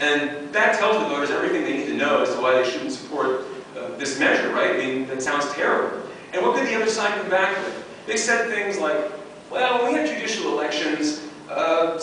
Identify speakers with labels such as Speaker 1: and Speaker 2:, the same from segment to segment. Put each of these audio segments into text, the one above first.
Speaker 1: And that tells the voters everything they need to know as to why they shouldn't support this measure, right? I mean, that sounds terrible. And what could the other side come back with? They said things like, well, when we have judicial elections,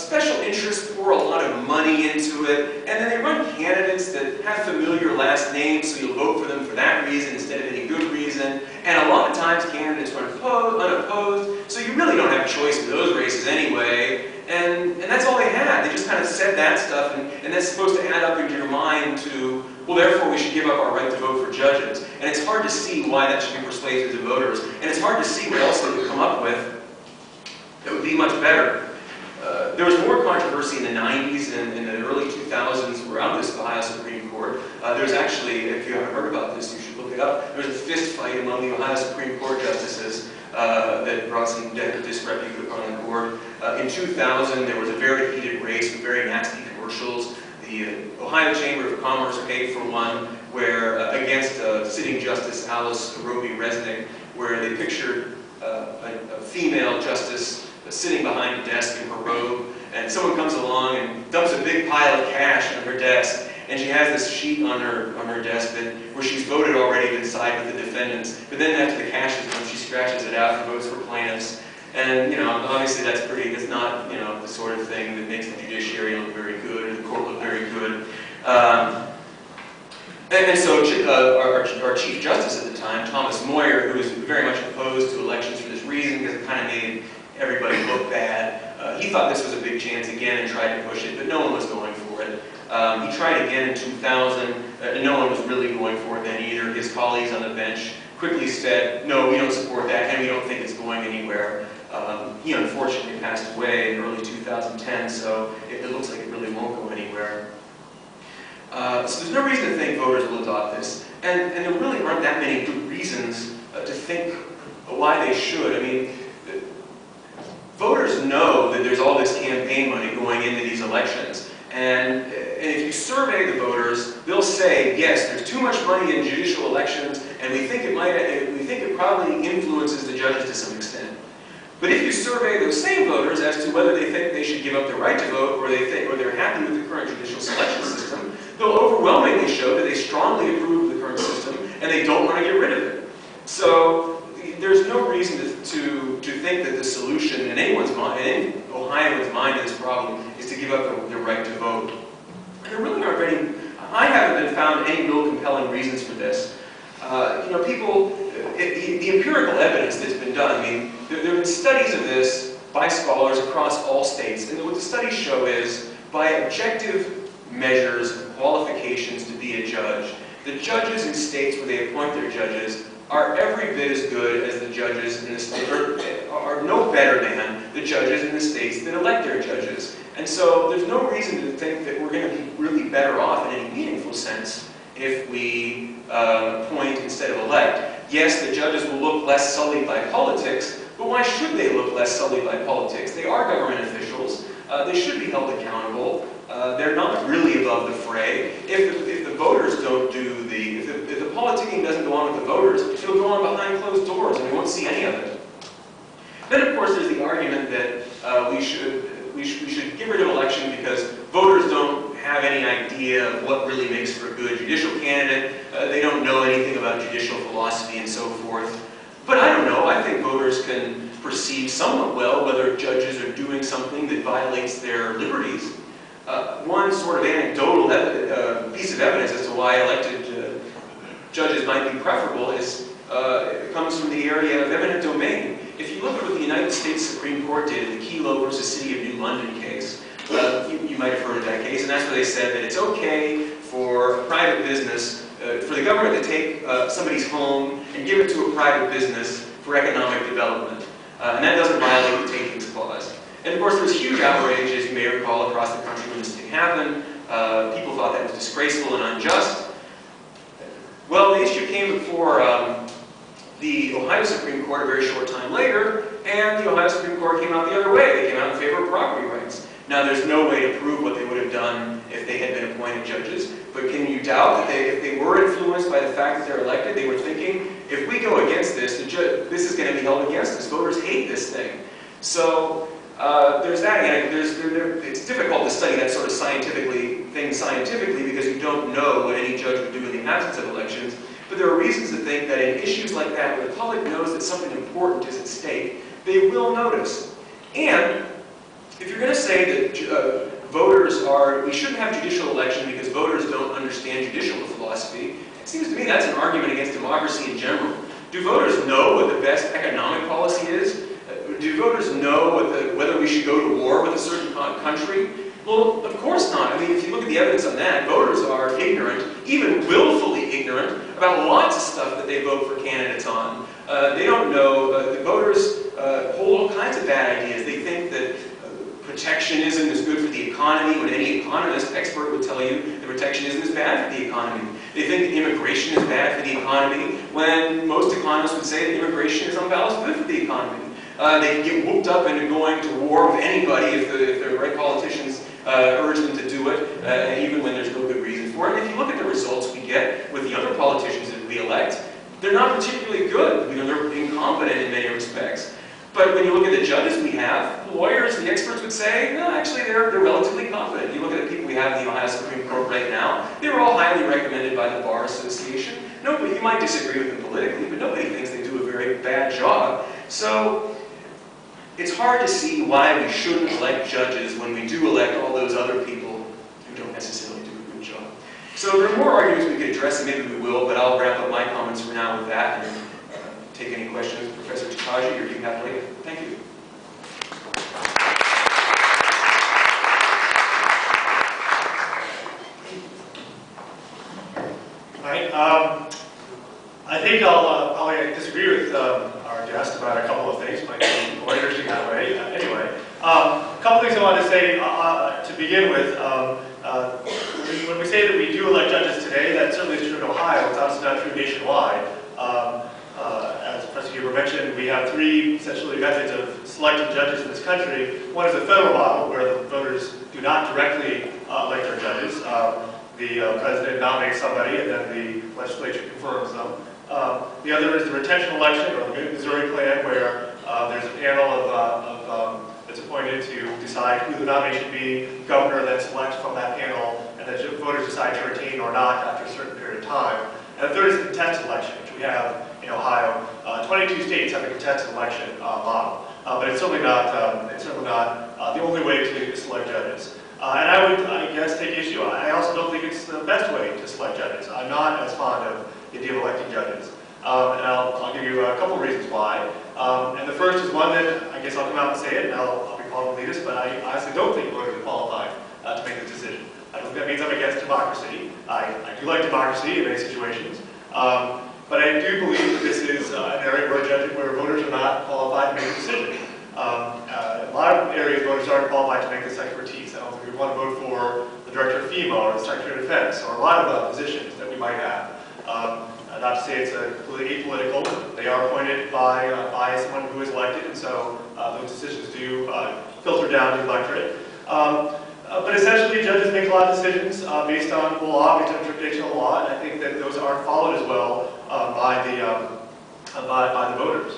Speaker 1: special interests pour a lot of money into it, and then they run candidates that have familiar last names, so you'll vote for them for that reason instead of any good reason. And a lot of times candidates run unopposed, so you really don't have a choice in those races anyway. And that's all they had. They just kind of said that stuff, and that's supposed to add up into your mind to, well, therefore we should give up our right to vote for judges. And it's hard to see why that should be persuasive to voters, and it's hard to see what else they would come up with that would be much better. There was more controversy in the 90s and in the early 2000s around this Ohio Supreme Court. There's actually, if you haven't heard about this, you should look it up. There was a fist fight among the Ohio Supreme Court justices that brought some disrepute upon the court. In 2000, there was a very heated race with very nasty commercials. The Ohio Chamber of Commerce paid for one where, against sitting Justice Alice Roby-Resnick, where they pictured a female justice sitting behind a desk in her robe, and someone comes along and dumps a big pile of cash on her desk, and she has this sheet on her desk where she's voted already to side with the defendants, but then after the cash is done, she scratches it out and votes for plaintiffs. And, you know, obviously that's not, you know, the sort of thing that makes the judiciary look very good, or the court look very good. And so our Chief Justice at the time, Thomas Moyer, who was very much opposed to elections for this reason, because it kind of made everybody look bad, he thought this was a big chance again and tried to push it, but no one was going for it. He tried again in 2000, and no one was really going for it then either. His colleagues on the bench quickly said, no, we don't support that, and we don't think it's going anywhere. He unfortunately passed away in early 2010, so it looks like it really won't go anywhere. So there's no reason to think voters will adopt this, and there really aren't that many good reasons to think why they should. I mean, voters know that there's all this campaign money going into these elections, and if you survey the voters, they'll say, yes, there's too much money in judicial elections, and we think it probably influences the judges to some extent. But if you survey those same voters as to whether they think they should give up their right to vote, or they're happy with the current judicial selection system, they'll overwhelmingly show that they strongly approve of the current system and they don't want to get rid of it. So there's no reason to think that the solution in anyone's mind, in any Ohioan's mind to this problem, is to give up their right to vote. And there really aren't any. I haven't found any real compelling reasons for this. You know, the empirical evidence that's been done, I mean, there have been studies of this by scholars across all states, and what the studies show is, by objective measures and qualifications to be a judge, the judges in states where they appoint their judges are every bit as good as the judges in the state, or are no better than the judges in the states that elect their judges. And so there's no reason to think that we're going to be really better off in any meaningful sense if we appoint instead of elect. Yes, the judges will look less sullied by politics, but why should they look less sullied by politics? They are government officials. They should be held accountable. They're not really above the fray. If the voters don't do if the politicking doesn't go on with the voters, it'll go on behind closed doors and we won't see any of it. Then of course there's the argument that we should get rid of election because voters don't have any idea of what really makes for a good judicial candidate. They don't know anything about judicial philosophy and so forth. But I don't know, I think voters can perceive somewhat well whether judges are doing something that violates their liberties. One sort of anecdotal piece of evidence as to why elected judges might be preferable comes from the area of eminent domain. If you look at what the United States Supreme Court did in the Kelo versus City of New London case, you might have heard of that case, and that's where they said that it's okay for a private business, for the government to take somebody's home and give it to a private business for economic development. And that doesn't violate the takings clause. And of course there was huge outrage, as you may recall, across the country when this thing happened. People thought that was disgraceful and unjust. Well, the issue came before the Ohio Supreme Court a very short time later, and the Ohio Supreme Court came out the other way. They came out in favor of property rights. Now, there's no way to prove what they would have done if they had been appointed judges, but can you doubt that if they were influenced by the fact that they're elected, they were thinking, if we go against this, this is going to be held against us. Voters hate this thing. So there's that. It's difficult to study that sort of scientifically things scientifically because you don't know what any judge would do in the absence of elections, but there are reasons to think that in issues like that, where the public knows that something important is at stake, they will notice. And if you're going to say that we shouldn't have judicial election because voters don't understand judicial philosophy, it seems to me that's an argument against democracy in general. Do voters know what the best economic policy is? Do voters know whether we should go to war with a certain country? Well, of course not. I mean, if you look at the evidence on that, voters are ignorant, even willfully ignorant, about lots of stuff that they vote for candidates on. They don't know. The voters hold all kinds of bad ideas. They think that protectionism is good for the economy, when any economist expert would tell you that protectionism is bad for the economy. They think that immigration is bad for the economy, when most economists would say that immigration is on balance good for the economy. They get whooped up into going to war with anybody if the right politicians urge them to do it, even when there's no good reason for it. And if you look at the results we get with the other politicians that we elect, they're not particularly good. You know, they're incompetent in many respects. But when you look at the judges we have, the lawyers, the experts would say, no, actually they're relatively competent. You look at the people we have in the Ohio Supreme Court right now, they were all highly recommended by the Bar Association. Nobody, you might disagree with them politically, but nobody thinks they do a very bad job. So it's hard to see why we shouldn't elect judges when we do elect all those other people who don't necessarily do a good job. So there are more arguments we could address, and maybe we will, but I'll wrap up my comments for now with that, and take any questions. Professor Tokaji, or you have later. Thank you.
Speaker 2: All right. I think I'll probably disagree with our guest about a couple of things. Might be more interesting that way. Anyway, a couple things I wanted to say to begin with. When we say that we do elect judges today, that certainly is true in Ohio. It's obviously not true nationwide. As Professor Huebert mentioned, we have three essentially methods of selecting judges in this country. One is the federal model, where the voters do not directly elect their judges. The president nominates somebody, and then the legislature confirms them. The other is the retention election, or the Missouri plan, where there's a panel that's appointed to decide who the nominee should be. The governor then selects from that panel, and the voters decide to retain or not after a certain period of time. And the third is the contested election, which we have in Ohio. 22 states have a contested election model, but it's certainly not the only way to select judges. And I would, I guess, take issue. I also don't think it's the best way to select judges. I'm not as fond of the idea of electing judges. And I'll give you a couple reasons why. And the first is one that I guess I'll come out and say it, and I'll be called elitist, but I honestly don't think voters are qualified to make this decision. I don't think that means I'm against democracy. I do like democracy in many situations. But I do believe that this is an area where voters are not qualified to make a decision. A lot of areas voters aren't qualified to make this expertise. I don't think we want to vote for the director of FEMA or the Secretary of Defense or a lot of positions that we might have. Not to say it's completely apolitical. They are appointed by someone who is elected, and so those decisions do filter down the electorate. But essentially, judges make a lot of decisions based on the law, based on traditional law, and I think that those aren't followed as well by the voters.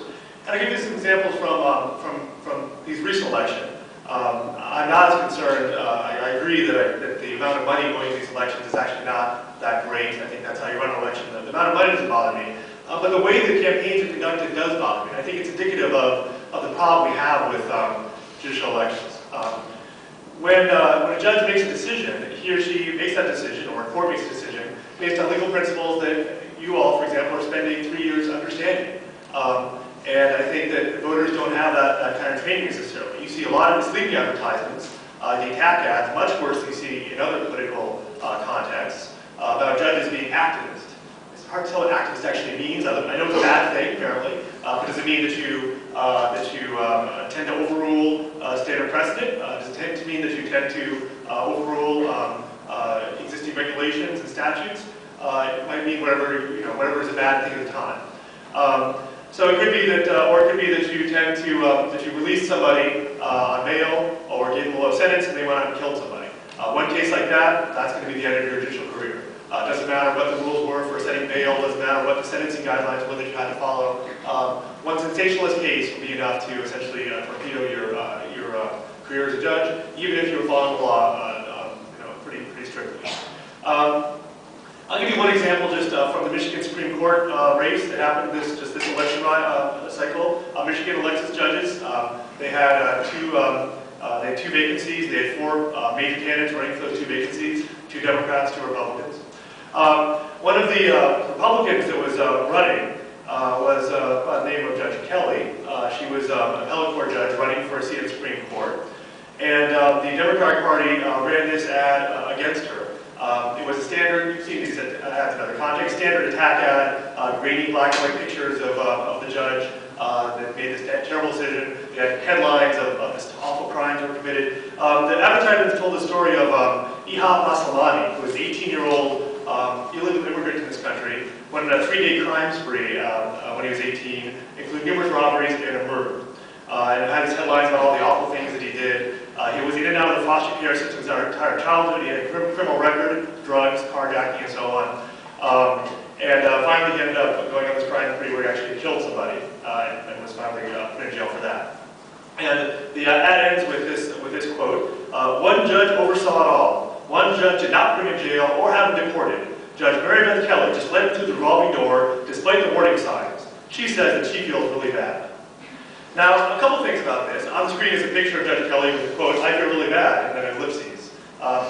Speaker 2: And I'll give you some examples from these recent elections. I'm not as concerned. I agree that the amount of money going to these elections is actually not that great. I think that's how you run an election. The amount of money doesn't bother me. But the way the campaigns are conducted does bother me. I think it's indicative of the problem we have with judicial elections. When a judge makes a decision, he or she makes that decision, or a court makes a decision, based on legal principles that you all, for example, are spending 3 years understanding. And I think that voters don't have that kind of training necessarily. You see a lot of misleading advertisements, the attack ads, much worse than you see in other political contexts, about judges being activists. It's hard to tell what activist actually means. I know it's a bad thing, apparently, but does it mean that you tend to overrule standard precedent? Does it tend to mean that you tend to overrule existing regulations and statutes? It might mean whatever is a bad thing at the time. So it could be that, or it could be that you tend to that you release somebody on bail or give them a low sentence and they went out and killed somebody. One case like that, that's going to be the end of your judicial career. Doesn't matter what the rules were for setting bail. Doesn't matter what the sentencing guidelines were that you had to follow. One sensationalist case will be enough to essentially torpedo your career as a judge, even if you were following the law pretty strictly. I'll give you one example just from the Michigan Supreme Court race that happened this election cycle. Michigan elects its judges. They had two vacancies. They had four major candidates running for those two vacancies, 2 Democrats, 2 Republicans. One of the Republicans that was running was by the name of Judge Kelly. She was an appellate court judge running for a seat in the Supreme Court. And the Democratic Party ran this ad against her. It was a standard, you've seen these ads in other contexts, standard attack ad, grainy black and white pictures of the judge that made this terrible decision. They had headlines of this awful crimes that were committed. The advertisements told the story of Ihab Maslamani, who was an 18-year-old illegal immigrant in this country, went on a 3-day crime spree when he was 18, including numerous robberies and a murder. And it had his headlines about all the awful things that he did. He was in and out of the foster care system his entire childhood. He had a criminal record, drugs, carjacking, and so on. Finally, he ended up going on this crime spree where he actually killed somebody and was finally put in jail for that. And the ad ends with this quote: "One judge oversaw it all. One judge did not put him in jail or have him deported. Judge Mary Beth Kelly just led him through the revolving door despite the warning signs. She says that she feels really bad." Now, a couple things about this. On the screen is a picture of Judge Kelly with the quote, "I feel really bad," and then ellipses.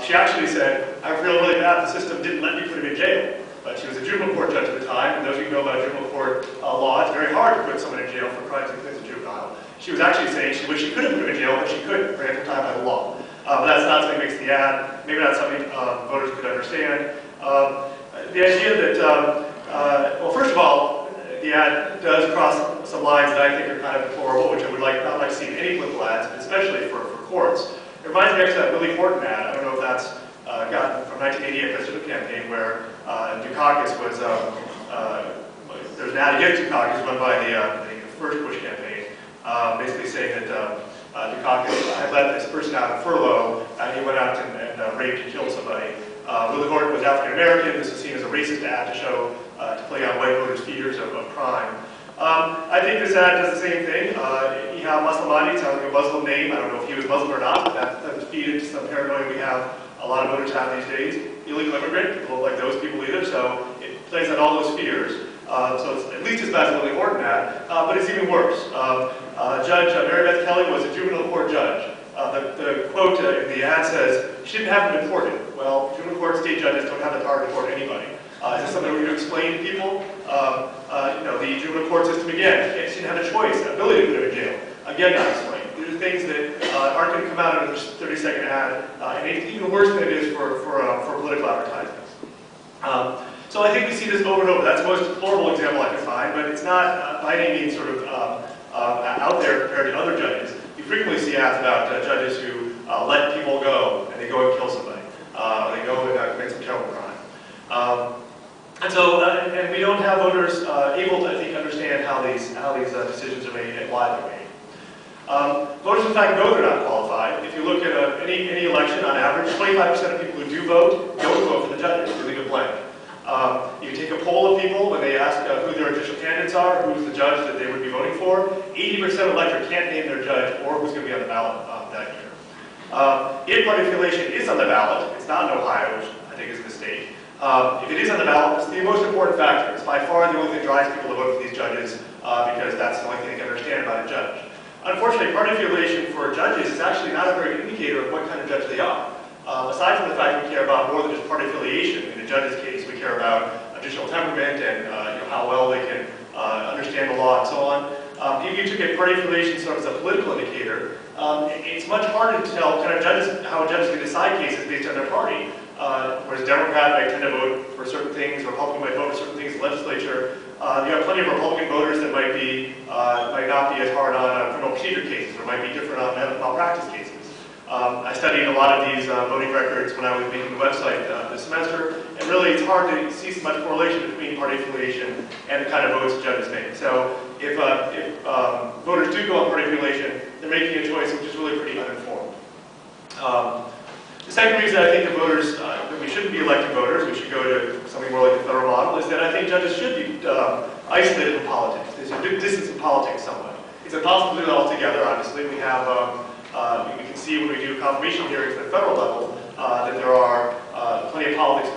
Speaker 2: She actually said, "I feel really bad the system didn't let me put him in jail." But she was a juvenile court judge at the time, and those of you who know about juvenile court law, it's very hard to put someone in jail for crimes against a juvenile. She was actually saying she wished she could have put him in jail, but she couldn't for ample time by the law. But that's not something that makes the ad. Maybe not something voters could understand. The idea that, well, first of all, the ad does cross some lines that I think are kind of deplorable, which I would not like to see in any political ads, but especially for courts. It reminds me actually of that Willie Horton ad. I don't know if that's gotten from 1988 presidential campaign where Dukakis was, there's an ad against Dukakis run by the first Bush campaign, basically saying that Dukakis had let this person out on furlough, and he went out and raped and killed somebody. Willie Horton was African American. This was seen as a racist ad to show, to play on white voters' fears of crime. I think this ad does the same thing. Ihab Maslamani sounds like a Muslim name. I don't know if he was Muslim or not, but that would feed into some paranoia we have, a lot of voters have these days. Illegal immigrant, people don't like those people either, so it plays on all those fears. So it's at least as bad as the Willie Horton ad, but it's even worse. Judge Mary Beth Kelly was a juvenile court judge. The quote in the ad says, "She didn't have him deported." Well, juvenile court state judges don't have the power to deport anybody. Is this something we're going to explain to people? The juvenile court system, again, she didn't have a choice, ability to put him in jail. Again, not explained. These are things that aren't going to come out in a 30-second ad, and it's even worse than it is for political advertisements. So I think we see this over and over. That's the most deplorable example I can find, but it's not by any means sort of out there compared to other judges. You frequently see ads about judges who let people go, and they go and kill somebody. Or they go and commit some terrible crime. And we don't have voters able to, I think, understand how these decisions are made and why they're made. Voters, in fact, know they're not qualified. If you look at any election, on average, 25% of people who do vote don't vote for the judges. They leave it blank. You take a poll of people when they ask who their official candidates are, who's the judge that they would be voting for. 80% of electorate can't name their judge or who's going to be on the ballot that year. If party affiliation is on the ballot, it's not in Ohio, which I think is a mistake. If it is on the ballot, it's the most important factor. It's by far the only thing that drives people to vote for these judges because that's the only thing they can understand about a judge. Unfortunately, party affiliation for judges is actually not a very good indicator of what kind of judge they are. Aside from the fact that we care about more than just party affiliation, in the judge's case, we care about additional temperament and how well they can understand the law and so on. If you took a party affiliation sort of as a political indicator, it's much harder to tell kind of how judges can decide cases based on their party. Whereas Democrat might tend to vote for certain things, Republican might vote for certain things in the legislature. You have plenty of Republican voters that might not be as hard on criminal procedure cases, or might be different on malpractice cases. I studied a lot of these voting records when I was making the website this semester, and really it's hard to see so much correlation between party affiliation and the kind of votes judges make. So if voters do go on party affiliation, they're making a choice which is really pretty uninformed. The second reason I think that we shouldn't be electing voters, we should go to something more like the federal model, is that I think judges should be isolated from politics. There's a big distance in politics somewhat. It's impossible to do it all together, obviously. We have, we can see when we do confirmation hearings at the federal level that there are plenty of politics